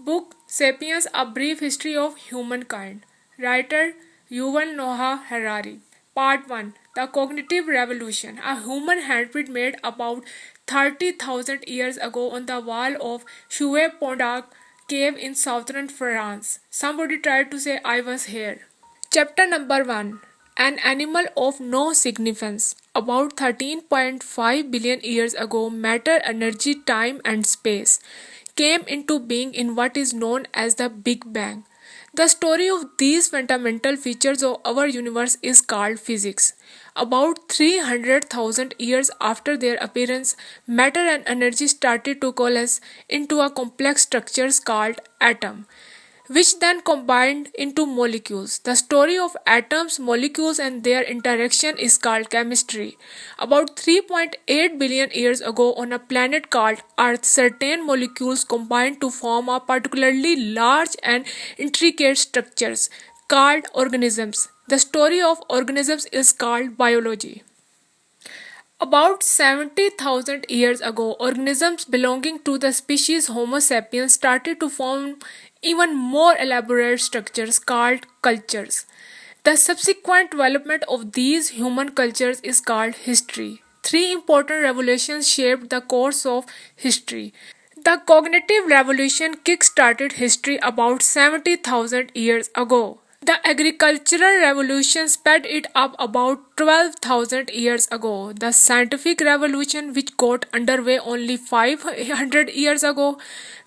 Book Sapiens: A Brief History of Humankind. Writer Yuval Noah Harari. Part 1: The Cognitive Revolution. A human handprint made about 30,000 years ago on the wall of Chouet Pondac cave in southern France. Somebody tried to say I was here. Chapter number 1: An animal of no significance. About 13.5 billion years ago, matter, energy, time, and space came into being in what is known as the Big Bang. The story of these fundamental features of our universe is called physics. About 300,000 years after their appearance, matter and energy started to coalesce into a complex structure called atom, which then combined into molecules. The story of atoms, molecules, and their interaction is called chemistry. About 3.8 billion years ago, on a planet called Earth, certain molecules combined to form a particularly large and intricate structures called organisms. The story of organisms is called biology. About 70,000 years ago, organisms belonging to the species Homo sapiens started to form even more elaborate structures called cultures. The subsequent development of these human cultures is called history. Three important revolutions shaped the course of history. The cognitive revolution kick-started history about 70,000 years ago. The agricultural revolution sped it up about 12,000 years ago. The scientific revolution, which got underway only 500 years ago,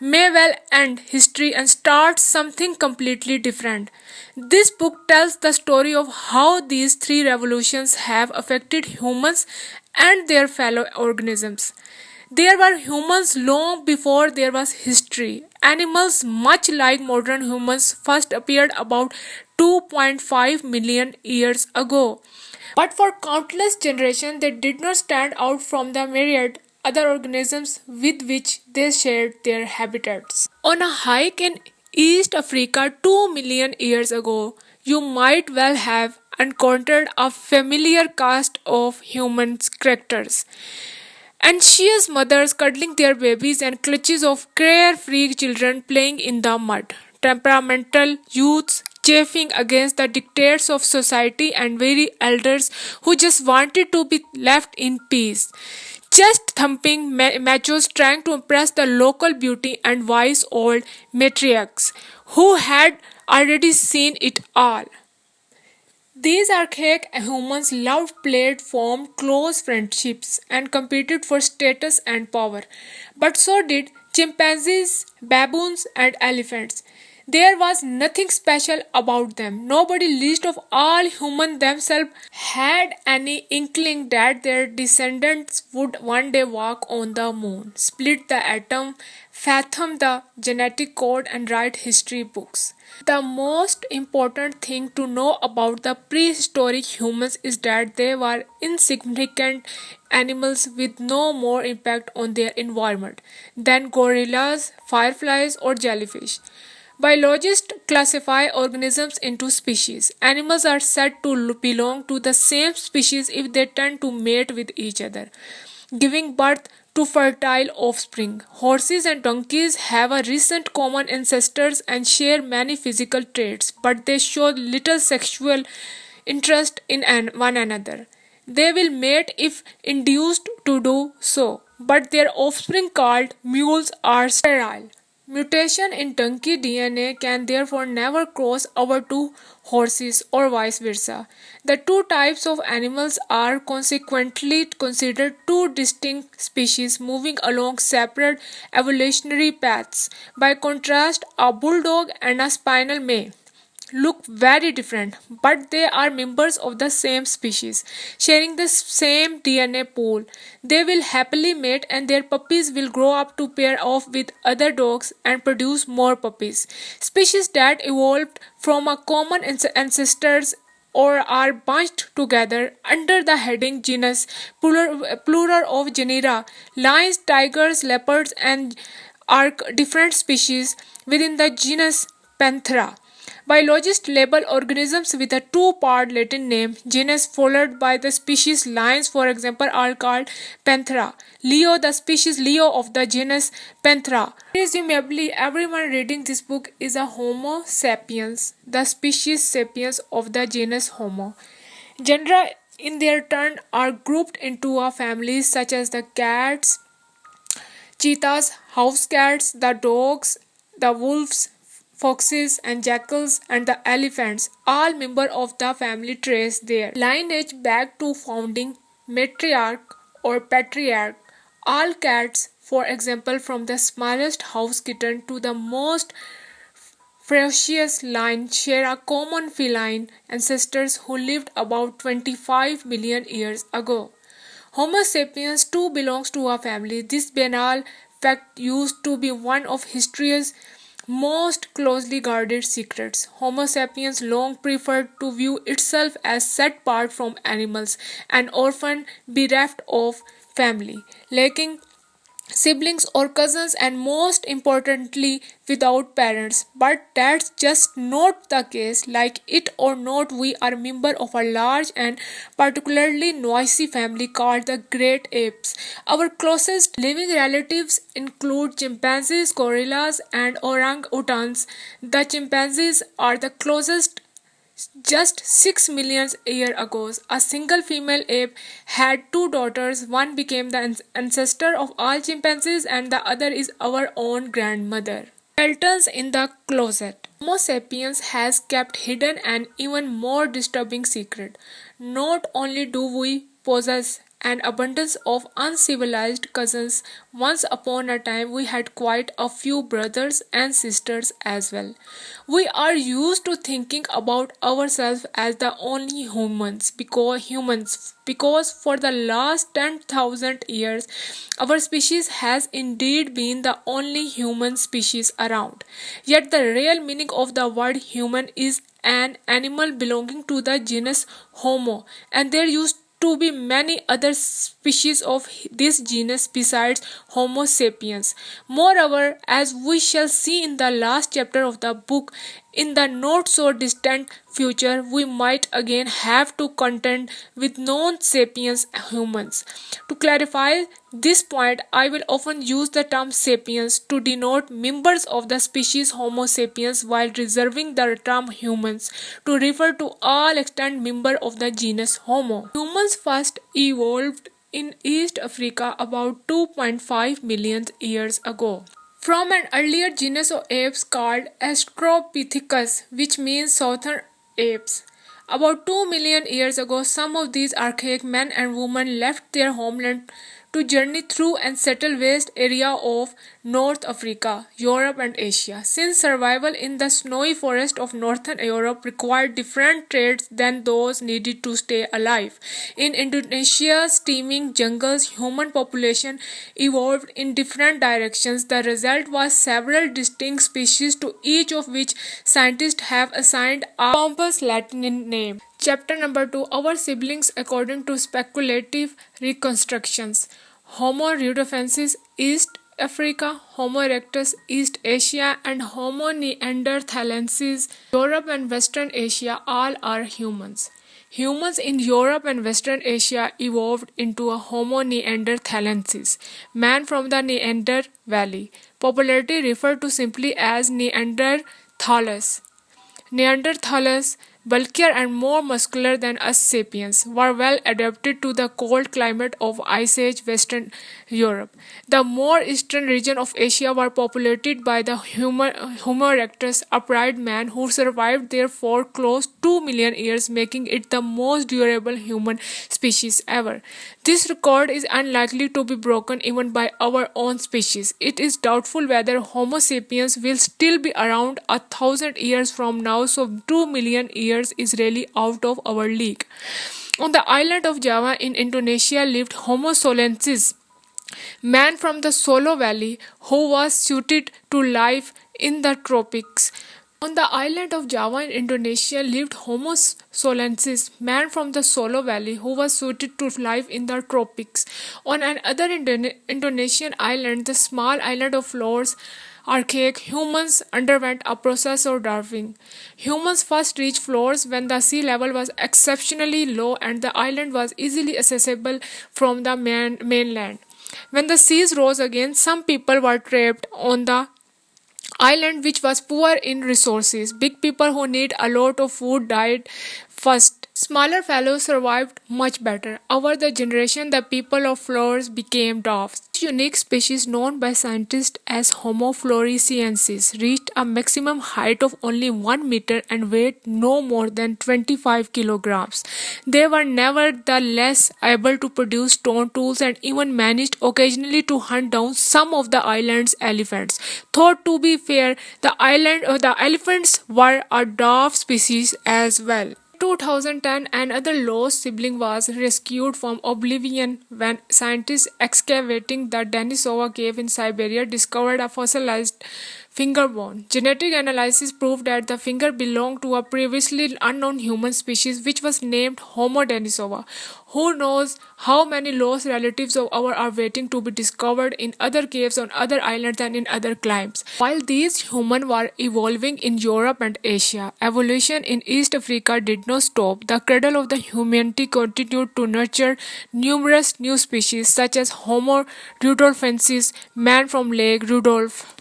may well end history and start something completely different. This book tells the story of how these three revolutions have affected humans and their fellow organisms. There were humans long before there was history. Animals, much like modern humans, first appeared about 2.5 million years ago. But for countless generations, they did not stand out from the myriad other organisms with which they shared their habitats. On a hike in East Africa 2 million years ago, you might well have encountered a familiar cast of human characters. Anxious mothers cuddling their babies and clutches of carefree children playing in the mud. Temperamental youths chafing against the dictates of society and weary elders who just wanted to be left in peace. Chest thumping machos trying to impress the local beauty and wise old matriarchs who had already seen it all. These archaic humans loved, played, formed close friendships, and competed for status and power. But so did chimpanzees, baboons, and elephants. There was nothing special about them. Nobody, least of all humans themselves, had any inkling that their descendants would one day walk on the moon, split the atom, fathom the genetic code, and write history books. The most important thing to know about the prehistoric humans is that they were insignificant animals with no more impact on their environment than gorillas, fireflies, or jellyfish. Biologists classify organisms into species. Animals are said to belong to the same species if they tend to mate with each other, giving birth to fertile offspring. Horses and donkeys have a recent common ancestors and share many physical traits, but they show little sexual interest in one another. They will mate if induced to do so, but their offspring called mules are sterile. Mutation in donkey DNA can therefore never cross over to horses or vice versa. The two types of animals are consequently considered two distinct species moving along separate evolutionary paths. By contrast, a bulldog and a spaniel may look very different, but they are members of the same species, sharing the same DNA pool. They will happily mate and their puppies will grow up to pair off with other dogs and produce more puppies. Species that evolved from a common ancestors or are bunched together under the heading genus, plural of genera, lions, tigers, leopards, and are different species within the genus Panthera. Biologists label organisms with a two-part Latin name, genus followed by the species. Lions, for example, are called Panthera. Leo, the species Leo of the genus Panthera. Presumably, everyone reading this book is a Homo sapiens, the species sapiens of the genus Homo. Genera, in their turn, are grouped into a families such as the cats, cheetahs, house cats, the dogs, the wolves, foxes and jackals, and the elephants, all members of the family, trace their lineage back to founding matriarch or patriarch. All cats, for example, from the smallest house kitten to the most ferocious lion, share a common feline ancestors who lived about 25 million years ago. Homo sapiens too belongs to a family. This banal fact used to be one of history's most closely guarded secrets. Homo sapiens long preferred to view itself as set apart from animals, an orphan bereft of family, lacking siblings or cousins, and most importantly without parents. But that's just not the case. Like it or not, we are member of a large and particularly noisy family called the great apes. Our closest living relatives include chimpanzees, gorillas, and orangutans. The chimpanzees are the closest. Just 6 million years ago, a single female ape had two daughters. One became the ancestor of all chimpanzees, and the other is our own grandmother. Skeletons in the closet. Homo sapiens has kept hidden an even more disturbing secret. Not only do we possess an abundance of uncivilized cousins, once upon a time we had quite a few brothers and sisters as well. We are used to thinking about ourselves as the only humans because for the last 10,000 years our species has indeed been the only human species around. Yet the real meaning of the word human is an animal belonging to the genus Homo, and there used to be many other species of this genus besides Homo sapiens. Moreover, as we shall see in the last chapter of the book, in the not so distant future, we might again have to contend with non sapiens humans. To clarify this point, I will often use the term sapiens to denote members of the species Homo sapiens, while reserving the term humans to refer to all extant members of the genus Homo. Humans first evolved in East Africa about 2.5 million years ago from an earlier genus of apes called Australopithecus, which means southern apes. About 2 million years ago, some of these archaic men and women left their homeland to journey through and settle vast area of North Africa, Europe and Asia. Since survival in the snowy forest of northern Europe required different traits than those needed to stay alive, in Indonesia's steaming jungles, human population evolved in different directions. The result was several distinct species, to each of which scientists have assigned a pompous Latin name. Chapter number 2: Our siblings according to speculative reconstructions. Homo rudolfensis East Africa, Homo erectus East Asia, and Homo neanderthalensis Europe and Western Asia all are humans. Humans in Europe and Western Asia evolved into a Homo neanderthalensis, man from the Neander Valley, popularly referred to simply as Neanderthals. Neanderthals, bulkier and more muscular than us sapiens, were well adapted to the cold climate of Ice Age Western Europe. The more eastern region of Asia were populated by the Homo erectus, upright man who survived there for close 2 million years, making it the most durable human species ever. This record is unlikely to be broken even by our own species. It is doubtful whether Homo sapiens will still be around 1,000 years from now, so 2 million years is really out of our league. On the island of Java in Indonesia lived Homo solensis, man from the Solo Valley who was suited to life in the tropics. On the island of Java in Indonesia lived Homo solensis, man from the Solo Valley who was suited to life in the tropics. On another Indonesian island, the small island of Flores, Archaic humans underwent a process of Darwin. Humans first reached floors when the sea level was exceptionally low and the island was easily accessible from the mainland. When the seas rose again, some people were trapped on the island which was poor in resources. Big people who need a lot of food died first. Smaller fellows survived much better. Over the generation, the people of flowers became dwarfs. This unique species, known by scientists as Homo floresiensis, reached a maximum height of only 1 meter and weighed no more than 25 kilograms. They were nevertheless able to produce stone tools and even managed occasionally to hunt down some of the island's elephants. Thought to be fair, the elephants were a dwarf species as well. 2010, another lost sibling was rescued from oblivion when scientists excavating the Denisova cave in Siberia discovered a fossilized finger bone. Genetic analysis proved that the finger belonged to a previously unknown human species which was named Homo denisova. Who knows how many lost relatives of ours are waiting to be discovered in other caves on other islands and in other climes. While these humans were evolving in Europe and Asia, evolution in East Africa did not stop. The cradle of the humanity continued to nurture numerous new species such as Homo rudolfensis, man from Lake Rudolph,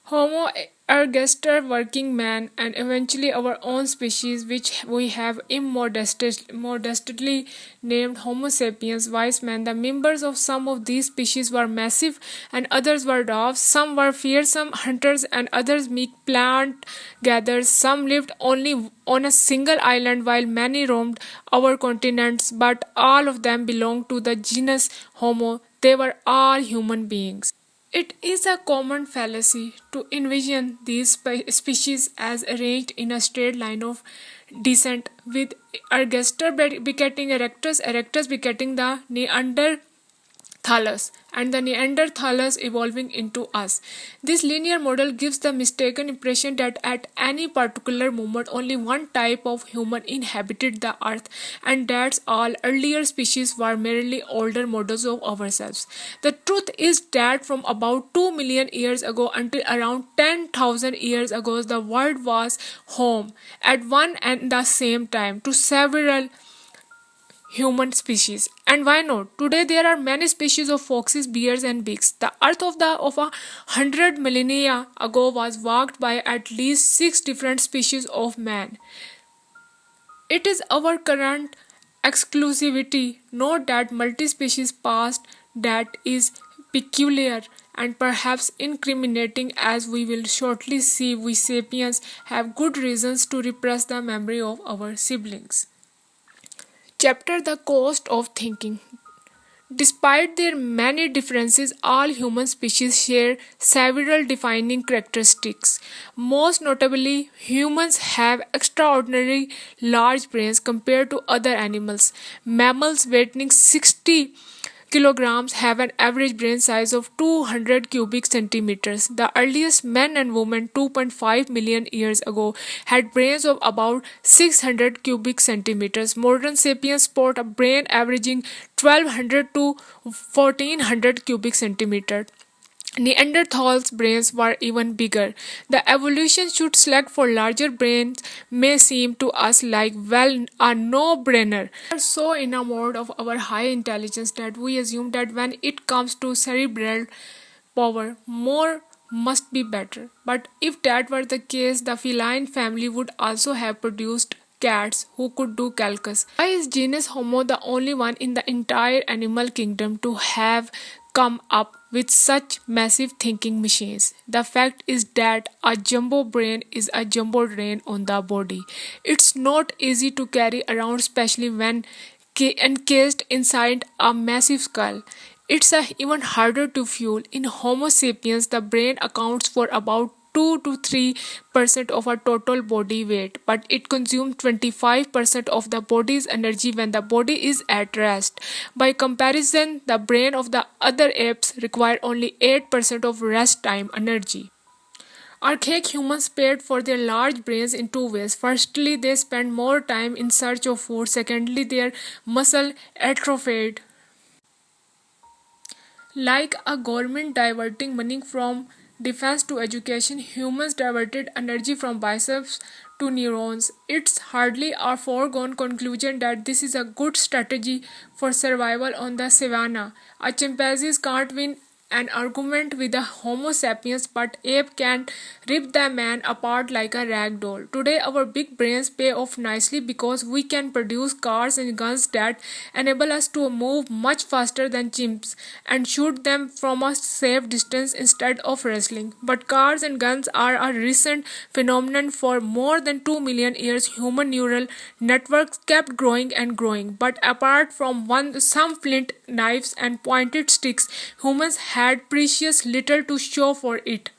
Homo ergaster, working man, and eventually our own species, which we have immodestly named Homo sapiens, wise men. The members of some of these species were massive and others were dwarfs. Some were fearsome hunters and others meek plant gatherers. Some lived only on a single island while many roamed our continents, but all of them belonged to the genus Homo. They were all human beings. It is a common fallacy to envision these species as arranged in a straight line of descent, with Ergaster begetting Erectus, Erectus begetting the Neanderthalus, and the Neanderthalus evolving into us. This linear model gives the mistaken impression that at any particular moment only one type of human inhabited the earth and that all earlier species were merely older models of ourselves. The truth is that from about 2 million years ago until around 10,000 years ago, the world was home at one and the same time to several human species. And why not? Today there are many species of foxes, bears, and beaks. The earth of 100 millennia ago was walked by at least 6 different species of man. It is our current exclusivity, not that multi-species past, that is peculiar and perhaps incriminating, as we will shortly see. We sapiens have good reasons to repress the memory of our siblings. Chapter: The Cost of Thinking. Despite their many differences, all human species share several defining characteristics. Most notably, humans have extraordinarily large brains compared to other animals. Mammals weighing 60 kilograms have an average brain size of 200 cubic centimeters. The earliest men and women 2.5 million years ago had brains of about 600 cubic centimeters. Modern sapiens sport a brain averaging 1200 to 1400 cubic centimeters. Neanderthals' brains were even bigger. The evolution should select for larger brains may seem to us like, well, a no-brainer. We are so enamored of our high intelligence that we assume that when it comes to cerebral power, more must be better. But if that were the case, the feline family would also have produced cats who could do calculus. Why is genus Homo the only one in the entire animal kingdom to have come up with such massive thinking machines? The fact is that a jumbo brain is a jumbo drain on the body. It's not easy to carry around, especially when encased inside a massive skull. It's even harder to fuel. In Homo sapiens, the brain accounts for about 2 to 3% of our total body weight, but it consumes 25% of the body's energy when the body is at rest. By comparison, the brain of the other apes require only 8% of rest time energy. Archaic humans paid for their large brains in two ways. Firstly, they spent more time in search of food. Secondly, their muscle atrophied. Like a government diverting money from defense to education, humans diverted energy from biceps to neurons. It's hardly a foregone conclusion that this is a good strategy for survival on the savannah. A chimpanzee can't win an argument with a Homo sapiens, but ape can rip the man apart like a rag doll. Today, our big brains pay off nicely because we can produce cars and guns that enable us to move much faster than chimps and shoot them from a safe distance instead of wrestling. But cars and guns are a recent phenomenon. For more than 2 million years. Human neural networks kept growing and growing. But apart from some flint knives and pointed sticks, humans had precious little to show for it.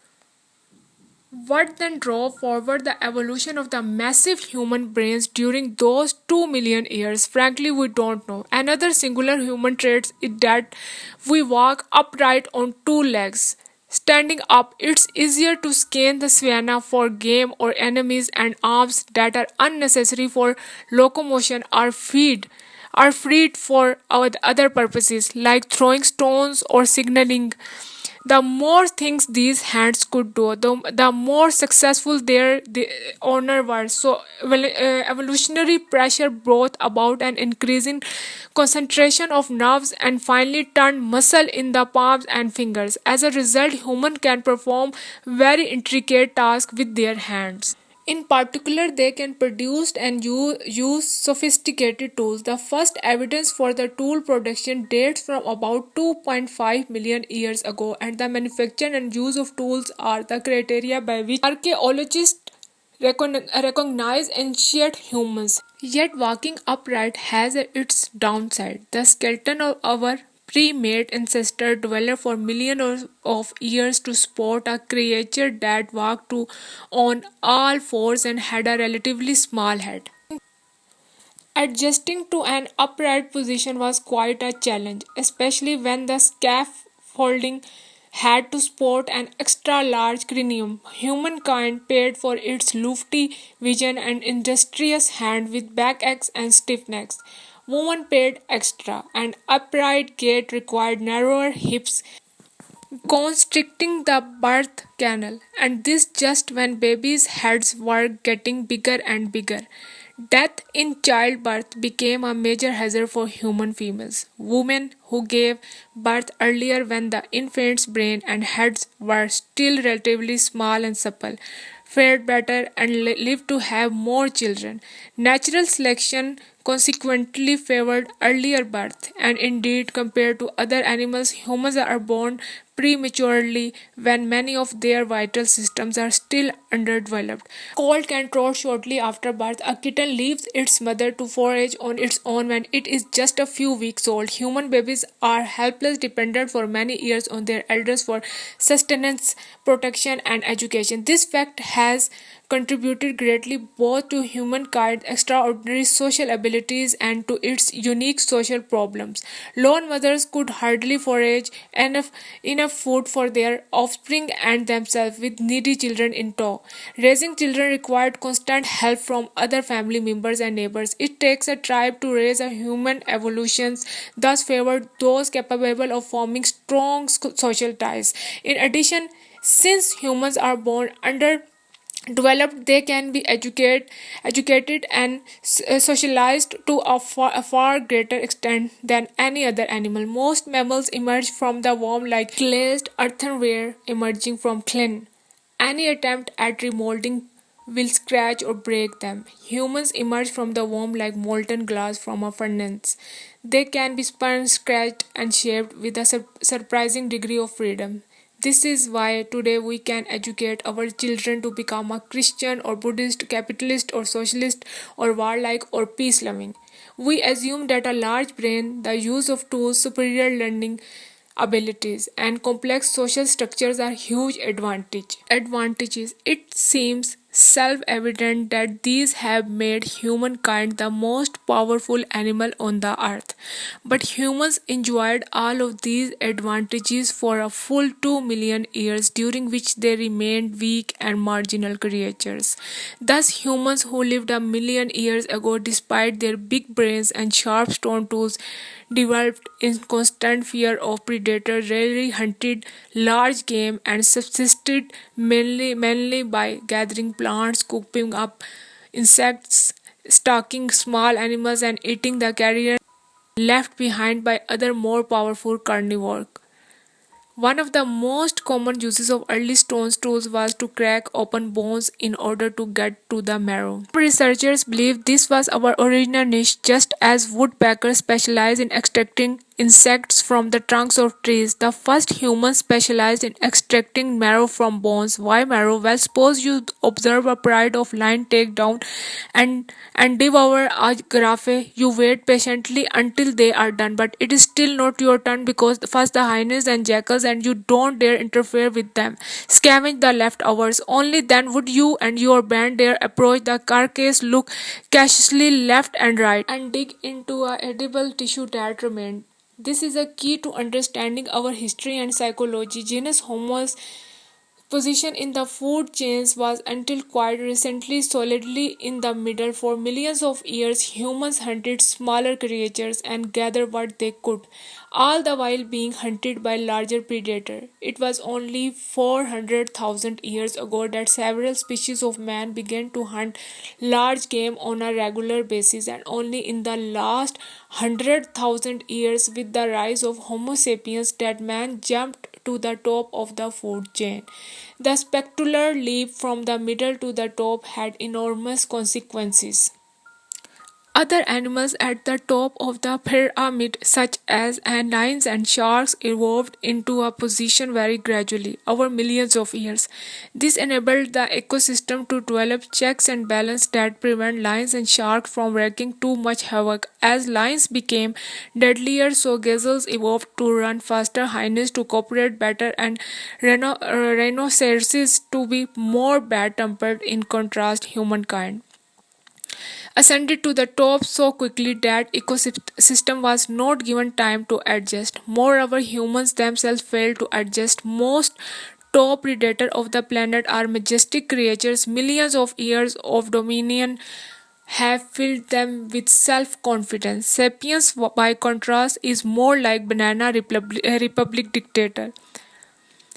What then drove forward the evolution of the massive human brains during those 2 million years? Frankly, we don't know. Another singular human trait is that we walk upright on two legs. Standing up, it's easier to scan the savannah for game or enemies, and arms that are unnecessary for locomotion are freed for other purposes like throwing stones or signaling. The more things these hands could do, the more successful their the owner was. So, evolutionary pressure brought about an increase in concentration of nerves and finally turned muscle in the palms and fingers. As a result, human can perform very intricate tasks with their hands. In particular, they can produce and use sophisticated tools. The first evidence for the tool production dates from about 2.5 million years ago, and the manufacture and use of tools are the criteria by which archaeologists recognize ancient humans. Yet, walking upright has its downside. The skeleton of our pre-made ancestor developed for millions of years to support a creature that walked on all fours and had a relatively small head. Adjusting to an upright position was quite a challenge, especially when the scaffolding had to support an extra large cranium. Humankind paid for its lofty vision and industrious hand with backaches and stiff necks. Women paid extra. An upright gait required narrower hips, constricting the birth canal, and this just when babies' heads were getting bigger and bigger. Death in childbirth became a major hazard for human females. Women who gave birth earlier when the infant's brain and heads were still relatively small and supple fared better and lived to have more children. Natural selection consequently favored earlier birth, and indeed, compared to other animals, humans are born prematurely when many of their vital systems are still underdeveloped. Cold can trot shortly after birth. A kitten leaves its mother to forage on its own when it is just a few weeks old. Human babies are helpless, dependent for many years on their elders for sustenance, protection, and education. This fact has contributed greatly both to humankind's extraordinary social abilities and to its unique social problems. Lone mothers could hardly forage enough food for their offspring and themselves, with needy children in tow. Raising children required constant help from other family members and neighbors. It takes a tribe to raise a human. Evolutions thus favored those capable of forming strong social ties. In addition, since humans are born under developed, they can be educated and socialized to a far greater extent than any other animal. Most mammals emerge from the womb like glazed earthenware emerging from clean. Any attempt at remolding will scratch or break them. Humans emerge from the womb like molten glass from a furnace. They can be spun, scratched, and shaped with a surprising degree of freedom. This is why today we can educate our children to become a Christian or Buddhist, capitalist or socialist or warlike or peace loving. We assume that a large brain, the use of tools, superior learning abilities, and complex social structures are huge advantages. It seems self-evident that these have made humankind the most powerful animal on the earth. But humans enjoyed all of these advantages for a full 2 million years, during which they remained weak and marginal creatures. Thus, humans who lived a million years ago, despite their big brains and sharp stone tools, developed in constant fear of predators, rarely hunted large game, and subsisted mainly by gathering plants, scooping up insects, stalking small animals, and eating the carrion left behind by other more powerful carnivores. One of the most common uses of early stone tools was to crack open bones in order to get to the marrow. Researchers believe this was our original niche, just as woodpeckers specialize in extracting insects from the trunks of trees. The first humans specialized in extracting marrow from bones. Why marrow? Well, suppose you observe a pride of lion take down and devour a giraffe. You wait patiently until they are done, but it is still not your turn because first the hyenas and jackals, and you don't dare interfere with them. Scavenge the leftovers. Only then would you and your band dare approach the carcass, look cautiously left and right, and dig into a edible tissue that remained. This is a key to understanding our history and psychology. Genus Homo's position in the food chains was until quite recently solidly in the middle. For millions of years, humans hunted smaller creatures and gathered what they could, all the while being hunted by larger predators. It was only 400,000 years ago that several species of man began to hunt large game on a regular basis, and only in the last 100,000 years, with the rise of Homo sapiens, that man jumped to the top of the food chain. The spectacular leap from the middle to the top had enormous consequences. Other animals at the top of the pyramid, such as lions and sharks, evolved into a position very gradually over millions of years. This enabled the ecosystem to develop checks and balance that prevent lions and sharks from wreaking too much havoc. As lions became deadlier, so gazelles evolved to run faster, hyenas to cooperate better, and rhinoceroses to be more bad-tempered. In contrast, humankind ascended to the top so quickly that ecosystem was not given time to adjust. Moreover, humans themselves failed to adjust. Most top predators of the planet are majestic creatures. Millions of years of dominion have filled them with self-confidence. Sapiens, by contrast, is more like banana republic dictator.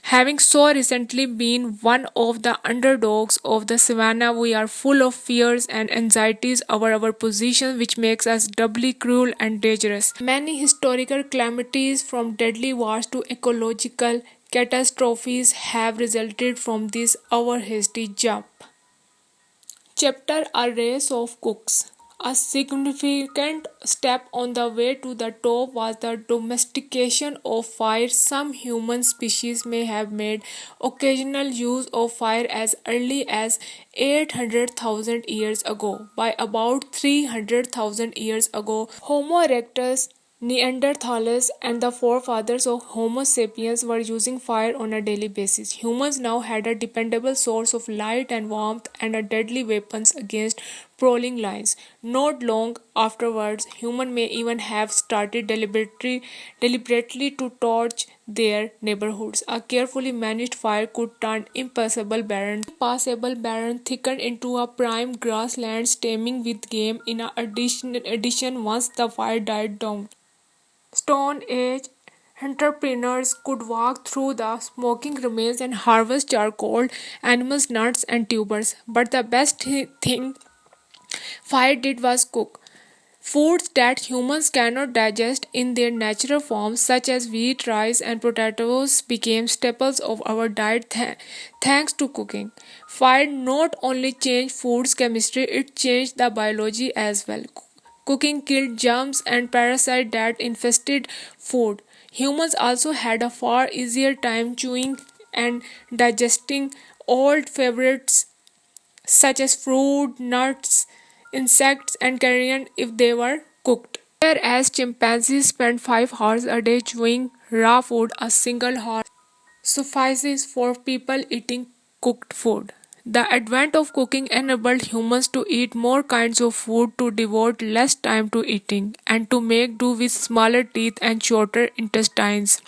Having so recently been one of the underdogs of the savannah, we are full of fears and anxieties over our position, which makes us doubly cruel and dangerous. Many historical calamities, from deadly wars to ecological catastrophes, have resulted from this our hasty jump. Chapter A Race of Cooks. A significant step on the way to the top was the domestication of fire. Some human species may have made occasional use of fire as early as 800,000 years ago. By about 300,000 years ago, Homo erectus, Neanderthals, and the forefathers of Homo sapiens were using fire on a daily basis. Humans now had a dependable source of light and warmth and a deadly weapons against prowling lions. Not long afterwards, humans may even have started deliberately to torch their neighborhoods. A carefully managed fire could turn impassable barren thickened into a prime grassland teeming with game. In addition, once the fire died down, Stone Age entrepreneurs could walk through the smoking remains and harvest charcoal, animals, nuts, and tubers. But the best thing fire did was cook. Foods that humans cannot digest in their natural forms, such as wheat, rice, and potatoes, became staples of our diet thanks to cooking. Fire not only changed food's chemistry, it changed the biology as well. Cooking killed germs and parasites that infested food. Humans also had a far easier time chewing and digesting old favorites such as fruit, nuts, insects, and carrion if they were cooked. Whereas chimpanzees spend 5 hours a day chewing raw food, a single horse suffices for people eating cooked food. The advent of cooking enabled humans to eat more kinds of food, to devote less time to eating, and to make do with smaller teeth and shorter intestines.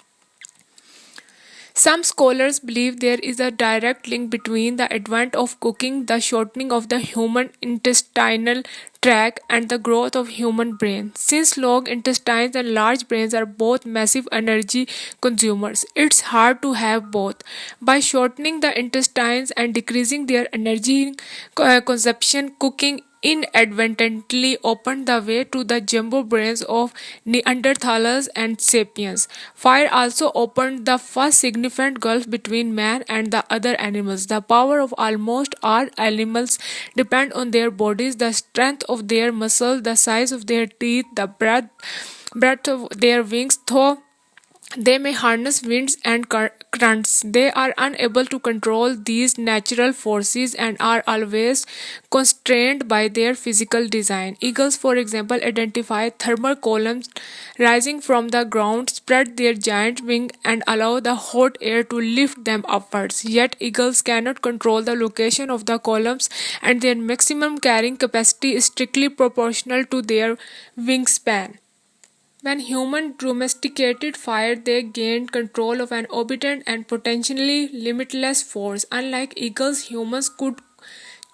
Some scholars believe there is a direct link between the advent of cooking, the shortening of the human intestinal tract, and the growth of human brain. Since long intestines and large brains are both massive energy consumers, it's hard to have both. By shortening the intestines and decreasing their energy consumption, cooking inadvertently opened the way to the jumbo brains of Neanderthalers and sapiens. Fire also opened the first significant gulf between man and the other animals. The power of almost all animals depend on their bodies, the strength of their muscles, the size of their teeth, the breadth of their wings, though they may harness winds and currents. They are unable to control these natural forces and are always constrained by their physical design. Eagles, for example, identify thermal columns rising from the ground, spread their giant wing, and allow the hot air to lift them upwards. Yet, eagles cannot control the location of the columns, and their maximum carrying capacity is strictly proportional to their wingspan. When humans domesticated fire, they gained control of an obedient and potentially limitless force. Unlike eagles, humans could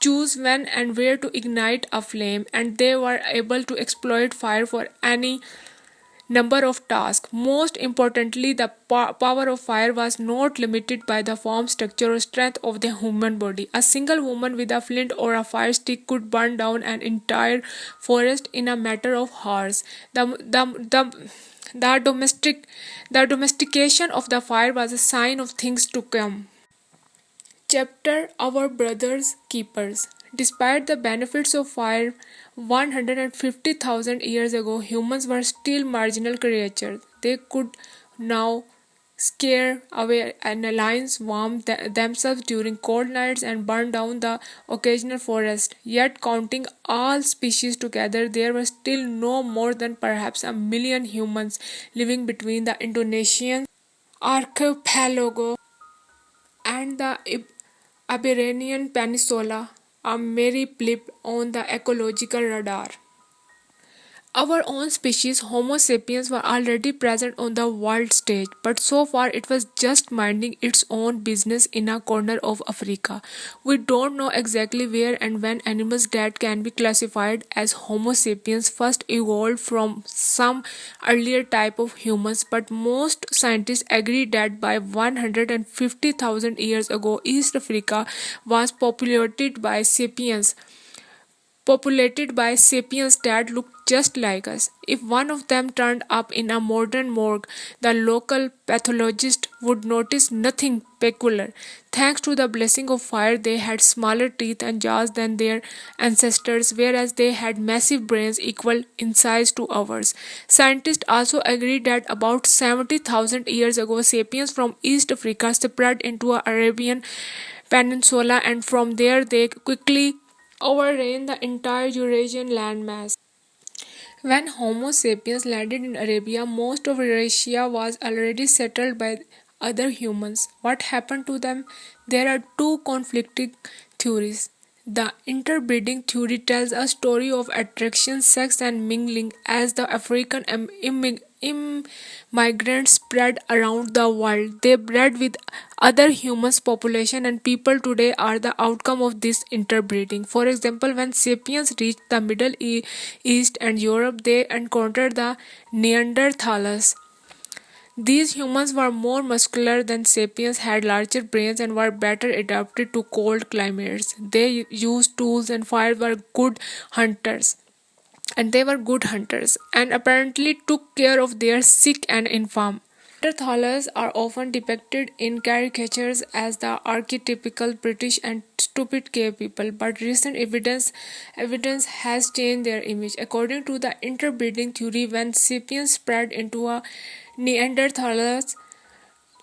choose when and where to ignite a flame, and they were able to exploit fire for any number of tasks. Most importantly, the power of fire was not limited by the form, structure, or strength of the human body. A single woman with a flint or a fire stick could burn down an entire forest in a matter of hours. The, the, the, the, the domestication of the fire was a sign of things to come. Chapter Our Brothers Keepers. Despite the benefits of fire, 150,000 years ago, humans were still marginal creatures. They could now scare away and lions, warm themselves during cold nights, and burn down the occasional forest. Yet, counting all species together, there were still no more than perhaps a million humans living between the Indonesian archipelago and the Iberian Peninsula, a merry blip on the ecological radar. Our own species, Homo sapiens, were already present on the world stage, but so far it was just minding its own business in a corner of Africa. We don't know exactly where and when animals that can be classified as Homo sapiens first evolved from some earlier type of humans, but most scientists agree that by 150,000 years ago, East Africa was populated by sapiens that looked just like us. If one of them turned up in a modern morgue, the local pathologist would notice nothing peculiar. Thanks to the blessing of fire, they had smaller teeth and jaws than their ancestors, whereas they had massive brains equal in size to ours. Scientists also agree that about 70,000 years ago, sapiens from East Africa spread into the Arabian Peninsula, and from there they quickly overran the entire Eurasian landmass. When Homo sapiens landed in Arabia, most of Eurasia was already settled by other humans. What happened to them? There are two conflicting theories. The interbreeding theory tells a story of attraction, sex, and mingling as the African immigrants spread around the world. They bred with other humans population, and people today are the outcome of this interbreeding. For example, when sapiens reached the Middle East and Europe, they encountered the Neanderthalers. These humans were more muscular than sapiens, had larger brains, and were better adapted to cold climates. They used tools and fire, were good hunters, and apparently took care of their sick and infirm. Neanderthalers are often depicted in caricatures as the archetypical British and stupid cave people, but recent evidence has changed their image. According to the interbreeding theory, when sapiens spread into a Neanderthalers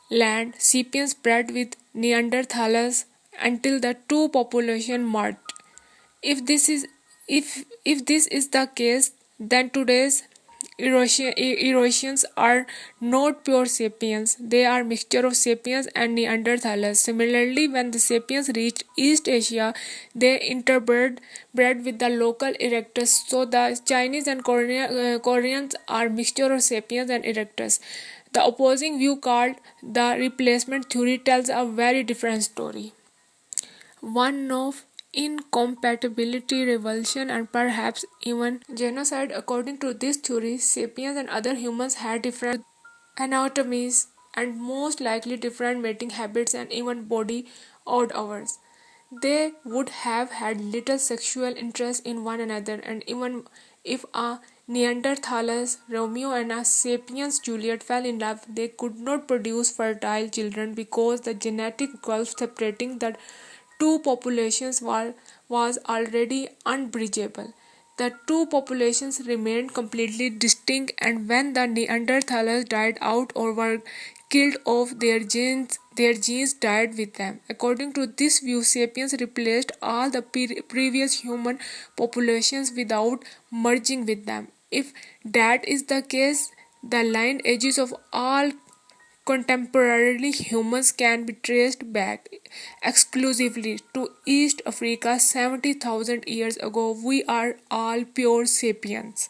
land, sapiens bred with Neanderthalers until the two populations merged. If this is if this is the case, then today's Eurasians are not pure sapiens. They are mixture of sapiens and Neanderthalers. Similarly, when the sapiens reached East Asia, they interbred with the local erectus. So the Chinese and Koreans are mixture of sapiens and erectus. The opposing view called the replacement theory tells a very different story. One of incompatibility, revulsion, and perhaps even genocide. According to this theory, sapiens and other humans had different anatomies and most likely different mating habits and even body odd hours. They would have had little sexual interest in one another, and even if a Neanderthalers Romeo and a sapiens Juliet fell in love, they could not produce fertile children because the genetic gulf separating the two populations was already unbridgeable. The two populations remained completely distinct, and when the Neanderthalers died out or were killed off, their genes died with them. According to this view, sapiens replaced all the previous human populations without merging with them. If that is the case, the line edges of all contemporary humans can be traced back exclusively to East Africa 70,000 years ago. We are all pure sapiens.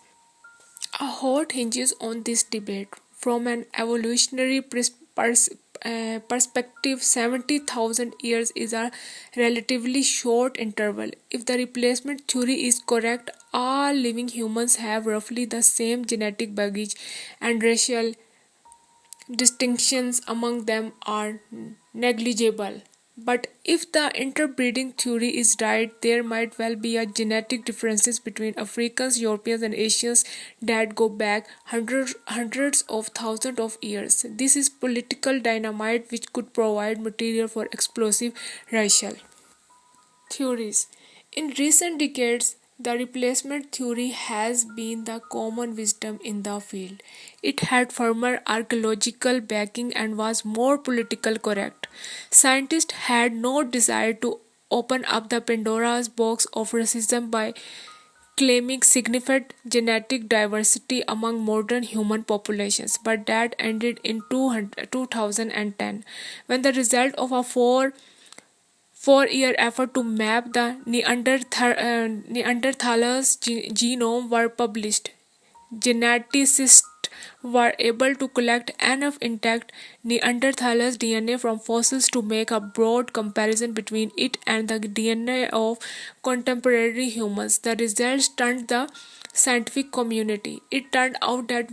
A lot hinges on this debate. From an evolutionary perspective, 70,000 years is a relatively short interval. If the replacement theory is correct, all living humans have roughly the same genetic baggage, and racial distinctions among them are negligible. But if the interbreeding theory is right, there might well be a genetic differences between Africans, Europeans, and Asians that go back hundreds of thousands of years. This is political dynamite which could provide material for explosive racial theories. In recent decades, the replacement theory has been the common wisdom in the field. It had firmer archaeological backing and was more politically correct. Scientists had no desire to open up the Pandora's box of racism by claiming significant genetic diversity among modern human populations, but that ended in 2010 when the result of a four-year effort to map the Neanderthalers' genome were published. Geneticists were able to collect enough intact Neanderthalers' DNA from fossils to make a broad comparison between it and the DNA of contemporary humans. The results stunned the scientific community. It turned out that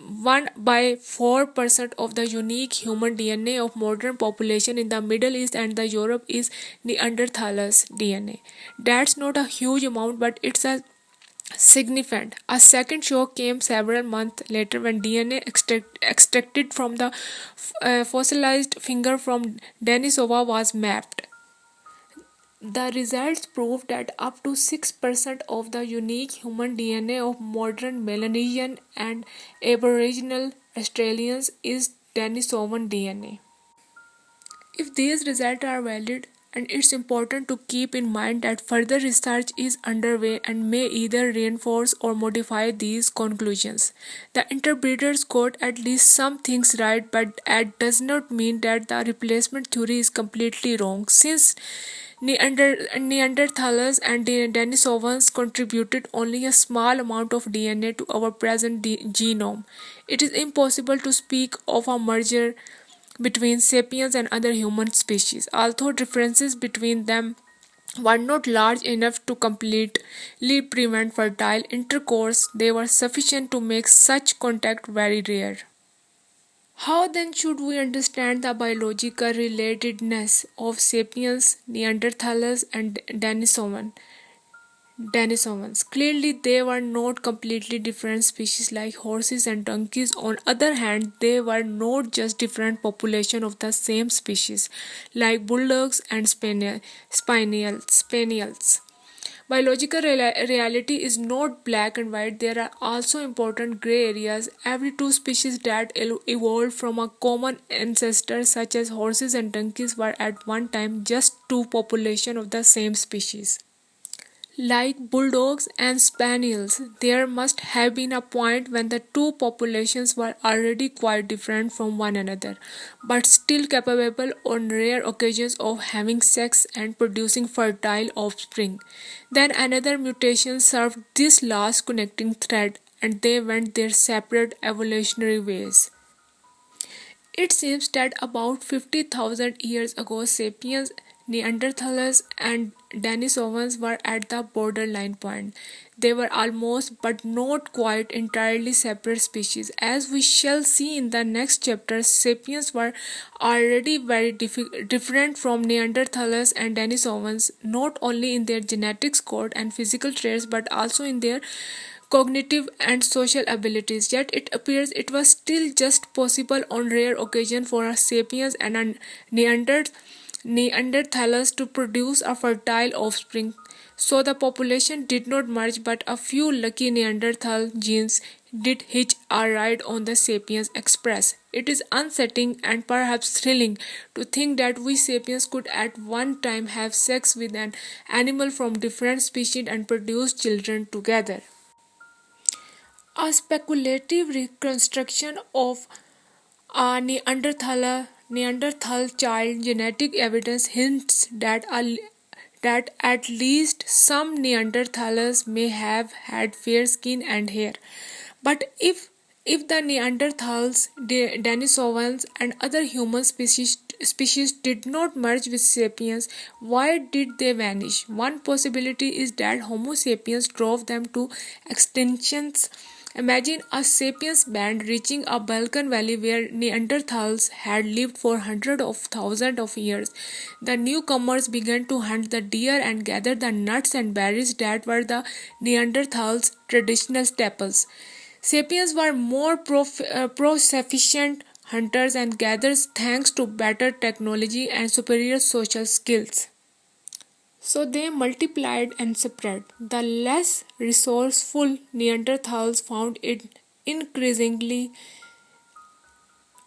1 by 4% of the unique human DNA of modern population in the Middle East and the Europe is Neanderthalers DNA. That's not a huge amount, but it's a significant. A second shock came several months later when DNA extracted from the fossilized finger from Denisova was mapped. The results proved that up to 6% of the unique human DNA of modern Melanesian and Aboriginal Australians is Denisovan DNA. If these results are valid, and it's important to keep in mind that further research is underway and may either reinforce or modify these conclusions. The interbreeders got at least some things right, but that does not mean that the replacement theory is completely wrong. Since Neanderthalers and Denisovans contributed only a small amount of DNA to our present genome, it is impossible to speak of a merger between sapiens and other human species. Although differences between them were not large enough to completely prevent fertile intercourse, they were sufficient to make such contact very rare. How then should we understand the biological relatedness of sapiens, Neanderthalers, and Denisovans? Clearly, they were not completely different species like horses and donkeys. On other hand, they were not just different populations of the same species, like bulldogs and spaniels. Biological reality is not black and white. There are also important gray areas. Every two species that evolved from a common ancestor, such as horses and donkeys, were at one time just two populations of the same species. Like bulldogs and spaniels, there must have been a point when the two populations were already quite different from one another, but still capable on rare occasions of having sex and producing fertile offspring. Then another mutation served this last connecting thread, and they went their separate evolutionary ways. It seems that about 50,000 years ago, sapiens, Neanderthals, and Denisovans were at the borderline point. They were almost but not quite entirely separate species. As we shall see in the next chapter, sapiens were already very different from Neanderthals and Denisovans, not only in their genetics code and physical traits but also in their cognitive and social abilities, yet it appears it was still just possible on rare occasion for a sapiens and a Neanderthalus to produce a fertile offspring. So the population did not merge, but a few lucky Neanderthal genes did hitch a ride on the Sapiens Express. It is unsettling and perhaps thrilling to think that we sapiens could at one time have sex with an animal from different species and produce children together. A speculative reconstruction of a Neanderthal child genetic evidence hints that at least some Neanderthals may have had fair skin and hair. But if the Neanderthals, Denisovans, and other human species did not merge with sapiens, why did they vanish? One possibility is that Homo sapiens drove them to extinctions. Imagine a sapiens band reaching a Balkan valley where Neanderthals had lived for hundreds of thousands of years. The newcomers began to hunt the deer and gather the nuts and berries that were the Neanderthals' traditional staples. Sapiens were more proficient hunters and gatherers thanks to better technology and superior social skills. So they multiplied and spread. The less resourceful Neanderthals found it increasingly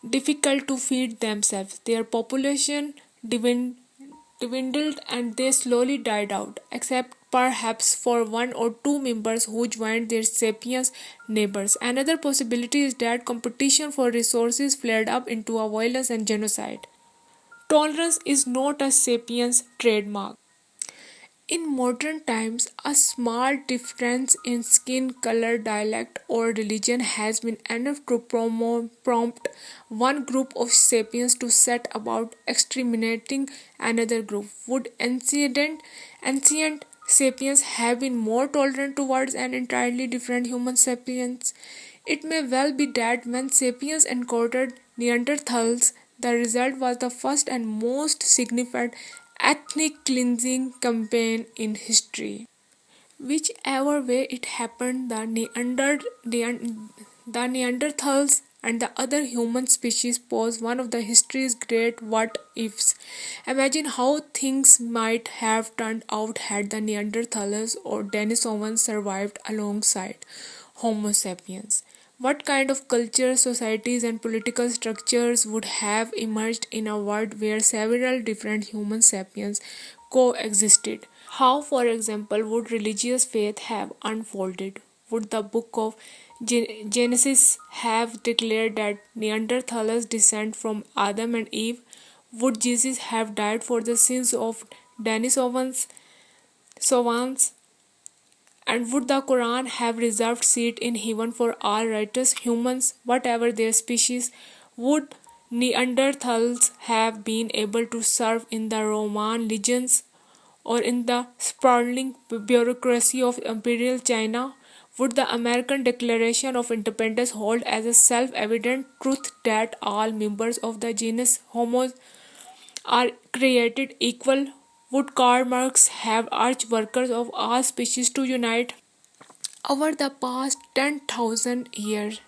difficult to feed themselves. Their population dwindled and they slowly died out, except perhaps for one or two members who joined their sapiens neighbors. Another possibility is that competition for resources flared up into a violence and genocide. Tolerance is not a sapiens trademark. In modern times, a small difference in skin color, dialect, or religion has been enough to prompt one group of sapiens to set about exterminating another group. Would ancient sapiens have been more tolerant towards an entirely different human sapiens? It may well be that when sapiens encountered Neanderthals, the result was the first and most significant ethnic cleansing campaign in history. Whichever way it happened, the Neanderthals and the other human species pose one of the history's great what ifs. Imagine how things might have turned out had the Neanderthals or Denisovans survived alongside Homo sapiens. What kind of cultures, societies, and political structures would have emerged in a world where several different human sapiens coexisted? How, for example, would religious faith have unfolded? Would the book of Genesis have declared that Neanderthals descend from Adam and Eve? Would Jesus have died for the sins of Denisovans? Sovans? And would the Quran have reserved seat in heaven for all righteous humans, whatever their species? Would Neanderthals have been able to serve in the Roman legions or in the sprawling bureaucracy of Imperial China? Would the American Declaration of Independence hold as a self evident truth that all members of the genus Homo are created equal? Would Karl Marx have urged workers of all species to unite? Over the past 10,000 years,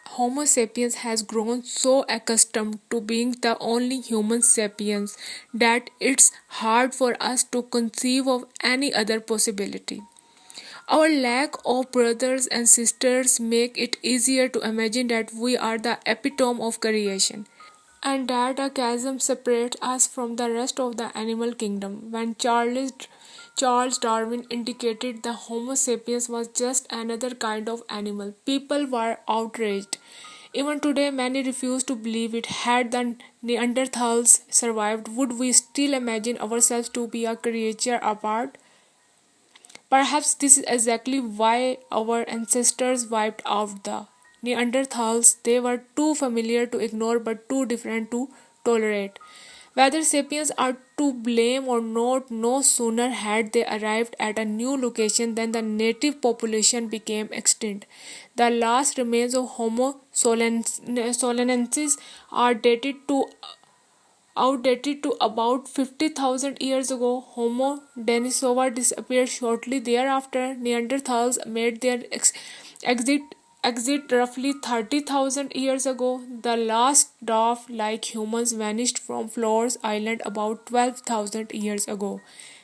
Homo sapiens has grown so accustomed to being the only human sapiens that it's hard for us to conceive of any other possibility. Our lack of brothers and sisters make it easier to imagine that we are the epitome of creation and that a chasm separates us from the rest of the animal kingdom. When Charles Darwin indicated the Homo sapiens was just another kind of animal. People were outraged. Even today, many refuse to believe it. Had the Neanderthals survived, would we still imagine ourselves to be a creature apart? Perhaps this is exactly why our ancestors wiped out the Neanderthals. They were too familiar to ignore but too different to tolerate. Whether sapiens are to blame or not, no sooner had they arrived at a new location than the native population became extinct. The last remains of Homo solenensis are dated to outdated to about 50,000 years ago. Homo denisova disappeared shortly thereafter. Neanderthals made their exit exit roughly 30,000 years ago. The last dwarf like humans vanished from Flores Island about 12,000 years ago.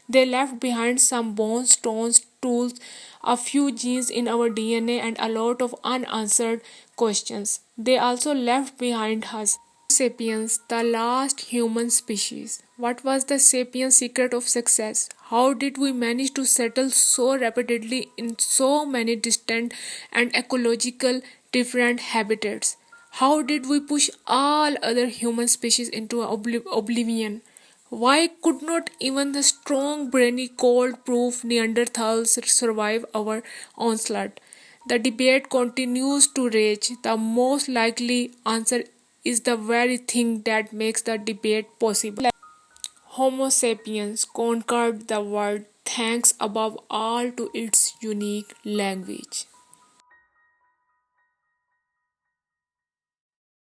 They left behind some bones, stones, tools, a few genes in our DNA, and a lot of unanswered questions. They also left behind us. Sapiens, the last human species. What was the sapiens' secret of success? How did we manage to settle so rapidly in so many distant and ecological different habitats? How did we push all other human species into oblivion? Why could not even the strong, brainy, cold proof Neanderthals survive our onslaught? The debate continues to rage. The most likely answer is the very thing that makes the debate possible. Homo sapiens conquered the world thanks above all to its unique language.